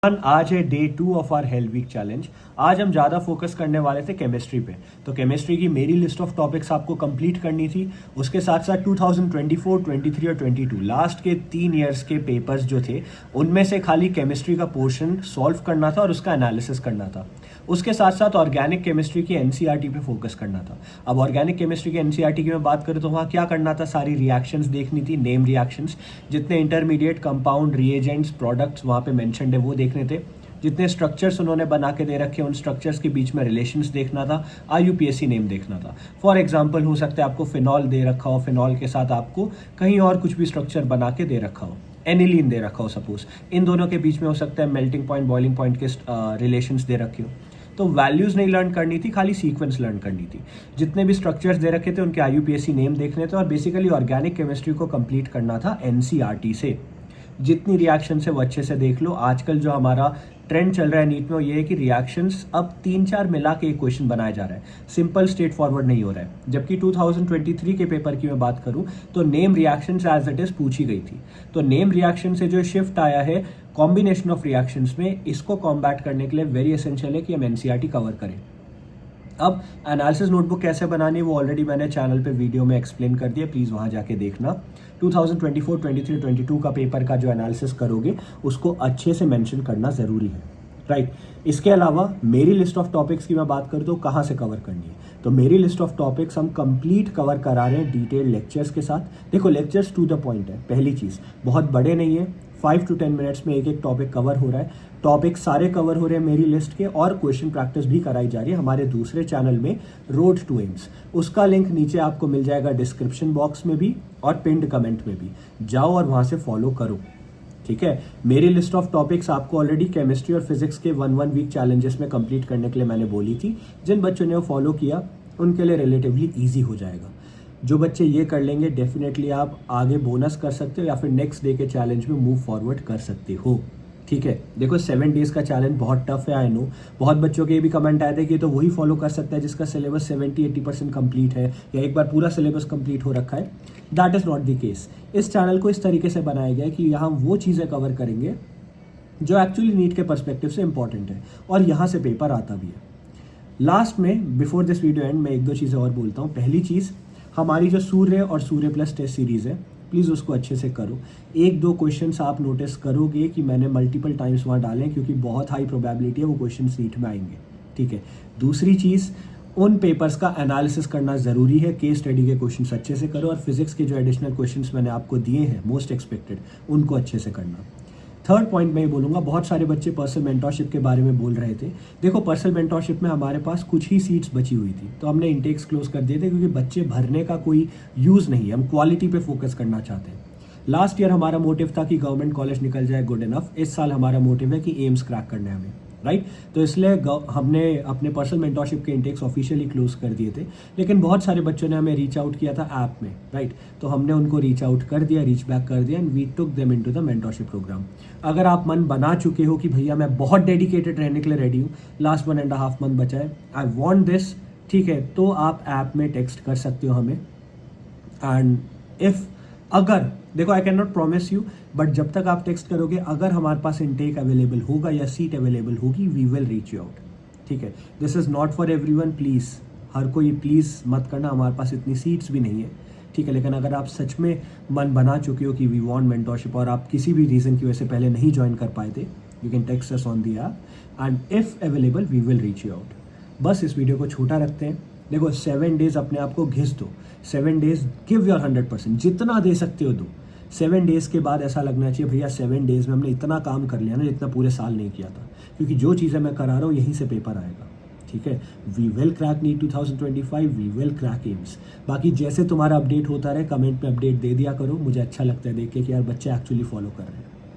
आज है day 2 of our health week challenge. आज हम ज़्यादा फोकस करने वाले थे केमिस्ट्री पे। तो केमिस्ट्री की मेरी लिस्ट ऑफ टॉपिक्स आपको कंप्लीट करनी थी। उसके साथ साथ 2024, 23 और 22 लास्ट के 3 ईयर्स के पेपर्स जो थे उनमें से खाली केमिस्ट्री का पोर्शन सॉल्व करना था और उसका एनालिसिस करना था। उसके साथ साथ ऑर्गेनिक केमिस्ट्री की एनसीईआरटी पे फोकस करना था। अब ऑर्गेनिक केमिस्ट्री की एनसीईआरटी की मैं बात करूँ तो वहाँ क्या करना था, सारी रिएक्शंस देखनी थी, नेम रिएक्शंस, जितने इंटरमीडिएट कंपाउंड रिएजेंट्स प्रोडक्ट्स वहाँ पे मेंशन्ड है वो देखने थे, जितने स्ट्रक्चर्स उन्होंने बना के दे रखे उन स्ट्रक्चर्स के बीच में रिलेशंस देखना था, IUPAC नेम देखना था। फॉर एग्जांपल हो सकता है आपको फिनॉल दे रखा हो, फिनॉल के साथ आपको कहीं और कुछ भी स्ट्रक्चर बना के दे रखा हो, एनिलीन दे रखा हो सपोज, इन दोनों के बीच में हो सकता है मेल्टिंग पॉइंट बॉइलिंग पॉइंट के रिलेशंस दे रखे हो। तो वैल्यूज नहीं लर्न करनी थी, खाली सीक्वेंस लर्न करनी थी। जितने भी स्ट्रक्चर्स दे रखे थे उनके IUPAC नेम देखने थे और बेसिकली ऑर्गेनिक केमिस्ट्री को कंप्लीट करना था NCERT से। जितनी रिएक्शन है वो अच्छे से देख लो। आजकल जो हमारा ट्रेंड चल रहा है नीट में वो ये है कि रिएक्शंस अब 3-4 मिला के एक क्वेश्चन बनाया जा रहा है, सिंपल स्ट्रेट फॉरवर्ड नहीं हो रहा है। जबकि 2023 के पेपर की मैं बात करूं तो name reactions as it is पूछी गई थी। तो नेम रिएक्शन से जो शिफ्ट आया है कॉम्बिनेशन ऑफ रिएक्शंस में, इसको कॉम्बैट करने के लिए वेरी एसेंशियल है कि हम NCERT कवर करें। अब एनालिसिस नोटबुक कैसे बनानी है वो ऑलरेडी मैंने चैनल पे वीडियो में एक्सप्लेन कर दिया, प्लीज़ वहाँ जाके देखना। 2024, 23, 22 का पेपर का जो एनालिसिस करोगे उसको अच्छे से मेंशन करना ज़रूरी है, राइट। इसके अलावा मेरी लिस्ट ऑफ टॉपिक्स की मैं बात करूँ तो कहाँ से कवर करनी है, तो मेरी लिस्ट ऑफ टॉपिक्स हम कंप्लीट कवर करा रहे हैं डिटेल लेक्चर्स के साथ। देखो लेक्चर्स टू द पॉइंट है, पहली चीज़ बहुत बड़े नहीं है, 5 to 10 मिनट्स में एक एक टॉपिक कवर हो रहा है। टॉपिक सारे कवर हो रहे हैं मेरी लिस्ट के, और क्वेश्चन प्रैक्टिस भी कराई जा रही है हमारे दूसरे चैनल में रोड टू एम्स। उसका लिंक नीचे आपको मिल जाएगा डिस्क्रिप्शन बॉक्स में भी और पिंड कमेंट में भी, जाओ और वहाँ से फॉलो करो, ठीक है। मेरी लिस्ट ऑफ टॉपिक्स आपको ऑलरेडी केमिस्ट्री और फिजिक्स के 1 वीक चैलेंजेस में कंप्लीट करने के लिए मैंने बोली थी। जिन बच्चों ने वो फॉलो किया उनके लिए रिलेटिवली ईजी हो जाएगा। जो बच्चे ये कर लेंगे डेफिनेटली आप आगे बोनस कर सकते हो या फिर नेक्स्ट डे के चैलेंज में मूव फॉरवर्ड कर सकते हो, ठीक है। देखो 7 डेज का चैलेंज बहुत टफ है, आई नो। बहुत बच्चों के ये भी कमेंट आए थे कि तो वही फॉलो कर सकता है जिसका सिलेबस 70-80% कंप्लीट है या एक बार पूरा सिलेबस कंप्लीट हो रखा है। That is not the case. इस चैनल को इस तरीके से बनाया गया है कि यहाँ वो चीज़ें कवर करेंगे जो एक्चुअली नीट के पर्सपेक्टिव से इंपॉर्टेंट है और यहाँ से पेपर आता भी है। लास्ट में बिफोर दिस वीडियो एंड मैं 1-2 चीज़ें और बोलता हूँ। पहली चीज़, हमारी जो सूर्य और सूर्य प्लस टेस्ट सीरीज़ है, प्लीज़ उसको अच्छे से करो। 1-2 क्वेश्चंस आप नोटिस करोगे कि मैंने मल्टीपल टाइम्स वहाँ डाले क्योंकि बहुत हाई प्रोबेबिलिटी है वो क्वेश्चन सीट में आएंगे, ठीक है। दूसरी चीज़, उन पेपर्स का एनालिसिस करना ज़रूरी है, केस स्टडी के क्वेश्चंस अच्छे से करो और फिजिक्स के जो एडिशनल क्वेश्चंस मैंने आपको दिए हैं मोस्ट एक्सपेक्टेड उनको अच्छे से करना। थर्ड पॉइंट मैं ये बोलूँगा, बहुत सारे बच्चे पर्सनल मेंटरशिप के बारे में बोल रहे थे। देखो पर्सनल मेंटरशिप में हमारे पास कुछ ही सीट्स बची हुई थी तो हमने इंटेक्स क्लोज कर दिए थे क्योंकि बच्चे भरने का कोई यूज़ नहीं है, हम क्वालिटी पे फोकस करना चाहते हैं। लास्ट ईयर हमारा मोटिव था कि गवर्नमेंट कॉलेज निकल जाए, गुड इनफ। इस साल हमारा मोटिव है कि एम्स क्रैक करना है हमें, राइट। तो इसलिए हमने अपने पर्सनल मेंटरशिप के इंटेक्स ऑफिशियली क्लोज कर दिए थे, लेकिन बहुत सारे बच्चों ने हमें रीच आउट किया था ऐप में, राइट। तो हमने उनको रीच आउट कर दिया, रीच बैक कर दिया and we took them into the mentorship program. अगर आप मन बना चुके हो कि भैया मैं बहुत डेडिकेटेड रहने के लिए रेडी हूँ, लास्ट 1.5 मंथ बचा है, आई वॉन्ट दिस, ठीक है, तो आप ऐप में टेक्स्ट कर सकते हो हमें। एंड इफ अगर देखो I can not promise you, but जब तक आप टेक्स्ट करोगे, अगर हमारे पास इनटेक अवेलेबल होगा या सीट अवेलेबल होगी, we will reach you out, ठीक है। This is not for everyone, please हर कोई प्लीज़ मत करना, हमारे पास इतनी सीट्स भी नहीं है, ठीक है। लेकिन अगर आप सच में मन बना चुके हो कि वी वांट मेंटरशिप और आप किसी भी रीज़न की वजह से पहले नहीं ज्वाइन कर पाए थे, you can text us on the app and if available we will reach you out. बस इस वीडियो को छोटा रखते हैं। देखो 7 डेज अपने आप को घिस दो, 7 डेज गिव योर 100%, जितना दे सकते हो दो। 7 डेज के बाद ऐसा लगना चाहिए भैया 7 डेज में हमने इतना काम कर लिया ना जितना पूरे साल नहीं किया था, क्योंकि जो चीज़ें मैं करा रहा हूँ यहीं से पेपर आएगा, ठीक है। We will crack NEET 2025, we will crack AIIMS. बाकी जैसे तुम्हारा अपडेट होता रहे कमेंट में अपडेट दे दिया करो, मुझे अच्छा लगता है देख के कि यार बच्चे एक्चुअली फॉलो कर रहे हैं।